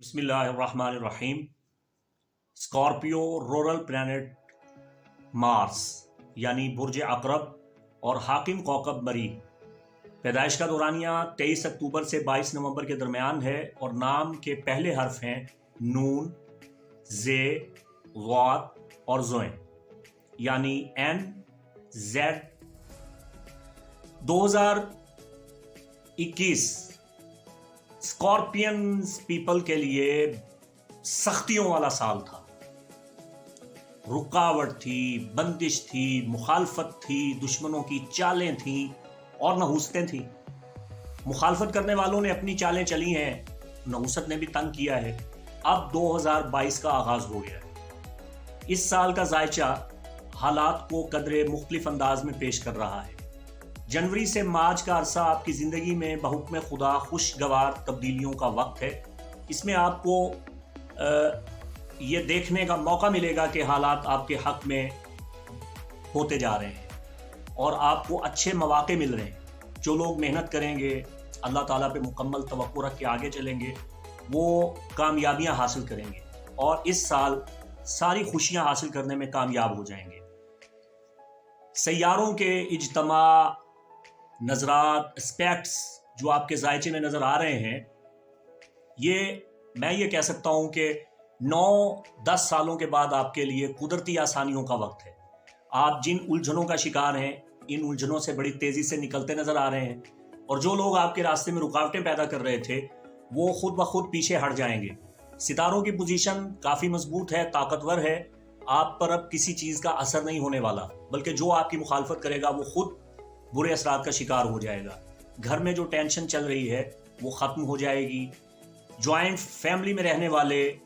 बिस्मिल्लाहिर्रहमानिर्रहीम। Scorpio rural planet Mars यानी बुर्ज अकरब और हाकिम कौकब मरीख। पैदाइश का दौरानिया 23 अक्टूबर से 22 नवंबर के दरमियान है और नाम के पहले हर्फ हैं नून, जे, वात और जोए यानी एन जेड। 2021 स्कॉर्पियंस पीपल के लिए सख्तियों वाला साल था। रुकावट थी, बंदिश थी, मुखालफत थी, दुश्मनों की चालें थी और नहुसतें थी। मुखालफत करने वालों ने अपनी चालें चली हैं, नहुसत ने भी तंग किया है। अब 2022 का आगाज हो गया है। इस साल का जायचा हालात को कदरे मुख्तलिफ अंदाज में पेश कर रहा है। जनवरी से मार्च का अरसा आपकी ज़िंदगी में बहुक्म खुदा खुशगवार तब्दीलियों का वक्त है। इसमें आपको ये देखने का मौका मिलेगा कि हालात आपके हक में होते जा रहे हैं और आपको अच्छे मौके मिल रहे हैं। जो लोग मेहनत करेंगे, अल्लाह ताला पे मुकम्मल तवक्कुल रख के आगे चलेंगे, वो कामयाबियां हासिल करेंगे और इस साल सारी खुशियां हासिल करने में कामयाब हो जाएंगे। सैयारों के इज्तमा, नजरात, एस्पेक्ट्स जो आपके जायचे में नज़र आ रहे हैं, मैं ये कह सकता हूँ कि 9-10 सालों के बाद आपके लिए कुदरती आसानियों का वक्त है। आप जिन उलझनों का शिकार हैं, इन उलझनों से बड़ी तेज़ी से निकलते नज़र आ रहे हैं और जो लोग आपके रास्ते में रुकावटें पैदा कर रहे थे वो खुद ब खुद पीछे हट जाएंगे। सितारों की पोजीशन काफ़ी मजबूत है, ताकतवर है। आप पर अब किसी चीज़ का असर नहीं होने वाला, बल्कि जो आपकी मुखालफत करेगा वो खुद बुरे असरात का शिकार हो जाएगा। घर में जो टेंशन चल रही है वो ख़त्म हो जाएगी। जॉइंट फैमिली में रहने वाले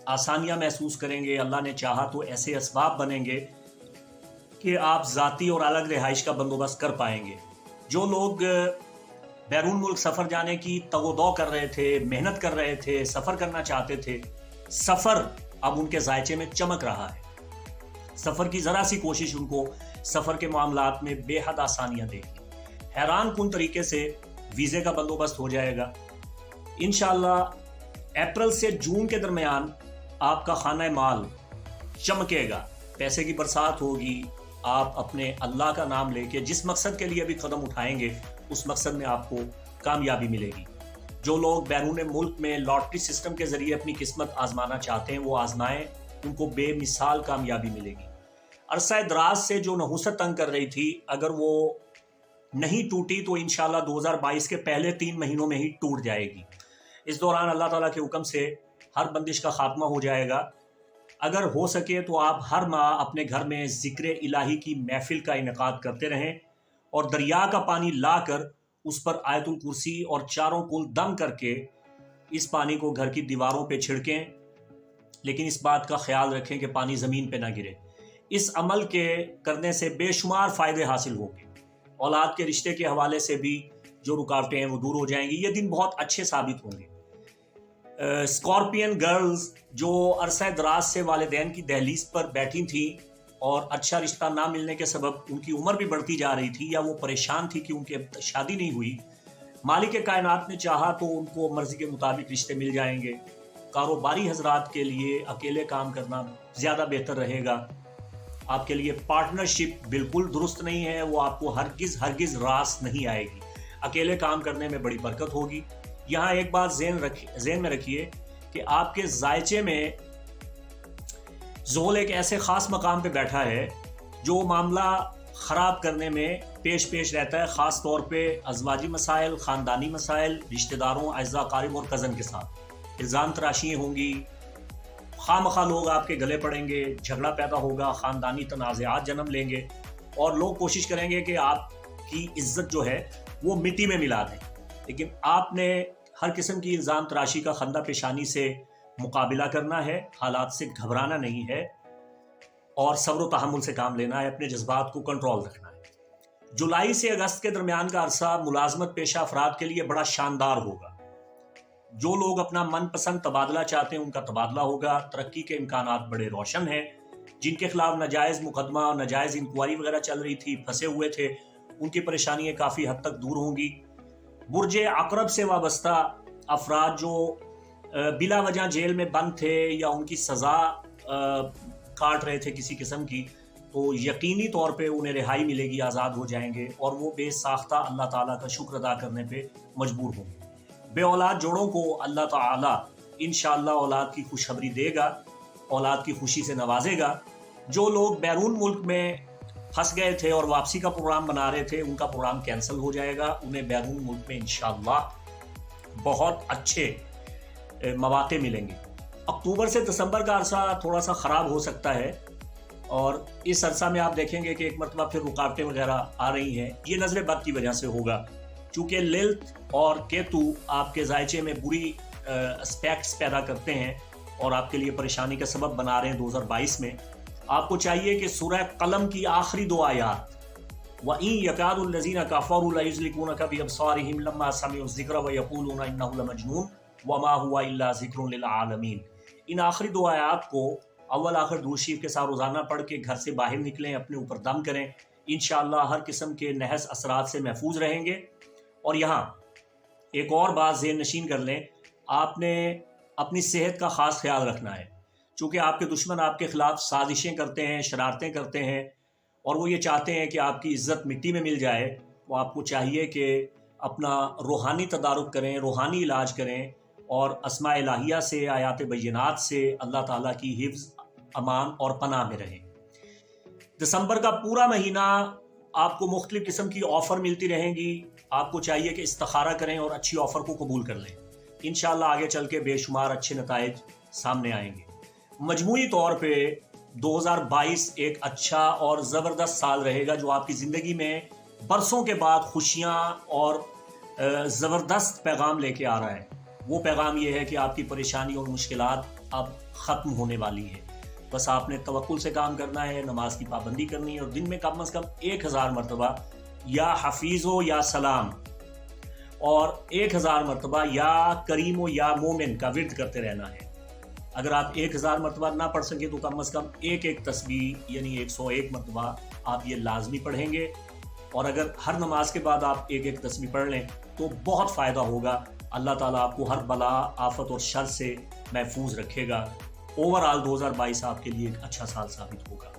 आसानियां महसूस करेंगे। अल्लाह ने चाहा तो ऐसे असबाब बनेंगे कि आप ज़ाती और अलग रिहाइश का बंदोबस्त कर पाएंगे। जो लोग बैरून मुल्क सफ़र जाने की तगोदौ कर रहे थे, मेहनत कर रहे थे, सफ़र करना चाहते थे, सफ़र अब उनके जायचे में चमक रहा है। सफ़र की ज़रा सी कोशिश उनको सफ़र के मामलात में बेहद आसानियां देगी। हैरान कुन तरीके से वीज़े का बंदोबस्त हो जाएगा। इंशाअल्लाह अप्रैल से जून के दरमियान आपका खाना माल चमकेगा, पैसे की बरसात होगी। आप अपने अल्लाह का नाम लेके जिस मकसद के लिए भी कदम उठाएंगे उस मकसद में आपको कामयाबी मिलेगी। जो लोग बैरून मुल्क में लॉटरी सिस्टम के ज़रिए अपनी किस्मत आजमाना चाहते हैं वो आजमाएं, उनको बेमिसाल कामयाबी मिलेगी। अरसा दराज से जो नहुसत तंग कर रही थी, अगर वो नहीं टूटी तो इंशाल्लाह 2022 के पहले 3 महीनों में ही टूट जाएगी। इस दौरान अल्लाह ताला के हुक्म से हर बंदिश का खात्मा हो जाएगा। अगर हो सके तो आप हर माह अपने घर में ज़िक्र इलाही की महफिल का इनेकाद करते रहें और दरिया का पानी लाकर उस पर आयतुल कुर्सी और चारों कुल दम करके इस पानी को घर की दीवारों पे छिड़कें, लेकिन इस बात का ख्याल रखें कि पानी ज़मीन पे ना गिरे। इस अमल के करने से बेशुमार फ़ायदे हासिल होंगे। औलाद के रिश्ते के हवाले से भी जो रुकावटें हैं वो दूर हो जाएंगी। ये दिन बहुत अच्छे साबित होंगे। स्कॉर्पियन गर्ल्स जो अरसा दराज से वालिदैन की दहलीज पर बैठी थी और अच्छा रिश्ता ना मिलने के सबब उनकी उम्र भी बढ़ती जा रही थी या वो परेशान थी कि उनकी अब शादी नहीं हुई, मालिक कायनात ने चाहा तो उनको मर्जी के मुताबिक रिश्ते मिल जाएंगे। कारोबारी हजरात के लिए अकेले काम करना ज़्यादा बेहतर रहेगा। आपके लिए पार्टनरशिप बिल्कुल दुरुस्त नहीं है, वो आपको हरगिज़ रास नहीं आएगी। अकेले काम करने में बड़ी बरकत होगी। यहाँ एक बात ज़हन में रखिए कि आपके जायचे में ज़ोल एक ऐसे ख़ास मकाम पे बैठा है जो मामला ख़राब करने में पेश रहता है, ख़ास तौर पे अज़वाजी मसाइल, ख़ानदानी मसाइल, रिश्तेदारों, अज़ा क़रीब और कज़न के साथ इल्ज़ाम तराशियाँ होंगी। खामखा लोग आपके गले पड़ेंगे, झगड़ा पैदा होगा, ख़ानदानी तनाज़ात जन्म लेंगे और लोग कोशिश करेंगे कि आपकी इज्जत जो है वो मिट्टी में मिला दें। लेकिन आपने हर किस्म की इल्ज़ाम तराशी का खंदा पेशानी से मुकाबला करना है, हालात से घबराना नहीं है और सब्र व तहम्मुल से काम लेना है, अपने जज्बात को कंट्रोल रखना है। जुलाई से अगस्त के दरमियान का अरसा मुलाजमत पेशा अफराद के लिए बड़ा शानदार होगा। जो लोग अपना मनपसंद तबादला चाहते हैं उनका तबादला होगा। तरक्की के इम्कानात बड़े रोशन हैं। जिनके खिलाफ नाजायज़ मुकदमा और नाजायज़ इंक्वायरी वगैरह चल रही थी, फंसे हुए थे, उनकी परेशानियाँ काफ़ी हद तक दूर होंगी। बुर्ज अकरब से वाबस्ता अफराद जो बिला वजह जेल में बंद थे या उनकी सज़ा काट रहे थे किसी किस्म की, तो यकीनी तौर पे उन्हें रिहाई मिलेगी, आज़ाद हो जाएंगे और वो बेसाख्ता अल्लाह ताला का शुक्र अदा करने पे मजबूर होंगे। बे औलाद जोड़ों को अल्लाह ताला इंशाअल्लाह औलाद की खुशखबरी देगा, औलाद की खुशी से नवाजेगा। जो लोग बैरून मुल्क में फंस गए थे और वापसी का प्रोग्राम बना रहे थे, उनका प्रोग्राम कैंसिल हो जाएगा। उन्हें बैरून मुल्क में इंशाअल्लाह बहुत अच्छे मौके मिलेंगे। अक्टूबर से दिसंबर का अरसा थोड़ा सा ख़राब हो सकता है और इस अरसा में आप देखेंगे कि एक मरतबा फिर रुकावटें वगैरह आ रही हैं। ये नज़र बद की वजह से होगा, चूँकि लिल्थ और केतु आपके जायचे में बुरी एस्पेक्ट्स पैदा करते हैं और आपके लिए परेशानी का सबब बना रहे हैं 2022 में। आपको चाहिए कि सूरह कलम की आखिरी 2 आयात, वइन यकादुल्लज़ीना कफ़रू लयुज़्लिकूनका बिअबसारिहिम लम्मा समिउ ज़िक्र व यक़ूलूना इन्नहु लमजनून वमा हुवा इल्ला ज़िक्रुन लिल आलमीन। इन आखिरी 2 आयात को अव्वल आखिर दुरूद शरीफ के साथ रोज़ाना पढ़ के घर से बाहर निकलें, अपने ऊपर दम करें। इंशाअल्लाह हर किस्म के नहस असरात से महफूज रहेंगे। और यहाँ एक और बात ज़हन नशीन कर लें, आपने अपनी सेहत का ख़ास ख्याल रखना है, चूँकि आपके दुश्मन आपके ख़िलाफ़ साजिशें करते हैं, शरारतें करते हैं और वो ये चाहते हैं कि आपकी इज़्ज़त मिट्टी में मिल जाए। तो आपको चाहिए कि अपना रूहानी तदारुक करें, रूहानी इलाज करें और अस्मा इलाहिया से, आयात बय्यनात से अल्लाह ताला की हिफ्ज़, अमान और पनाह में रहें। दिसंबर का पूरा महीना आपको मुख्तलिफ़ किस्म की ऑफ़र मिलती रहेंगी। आपको चाहिए कि इस्तिखारा करें और अच्छी ऑफ़र को कबूल कर लें। इंशाअल्लाह आगे चल के बेशुमार अच्छे नताइज सामने आएंगे। मजमूई तौर पे 2022 एक अच्छा और ज़बरदस्त साल रहेगा, जो आपकी ज़िंदगी में बरसों के बाद खुशियाँ और ज़बरदस्त पैगाम लेके आ रहा है। वो पैगाम ये है कि आपकी परेशानी और मुश्किलात अब ख़त्म होने वाली है। बस आपने तवक्कुल से काम करना है, नमाज की पाबंदी करनी है और दिन में कम से कम 1000 मरतबा या हफीज़ो या सलाम और 1000 मरतबा या करीमो या मोमिन का विर्द करते रहना है। अगर आप 1000 मरतबा ना पढ़ सकें तो कम से कम एक तस्बीह यानी 101 मरतबा आप ये लाजमी पढ़ेंगे। और अगर हर नमाज के बाद आप एक तस्बीह पढ़ लें तो बहुत फ़ायदा होगा। अल्लाह ताला आपको हर बला, आफत और शर से महफूज रखेगा। ओवरऑल 2022 आपके लिए एक अच्छा साल साबित होगा।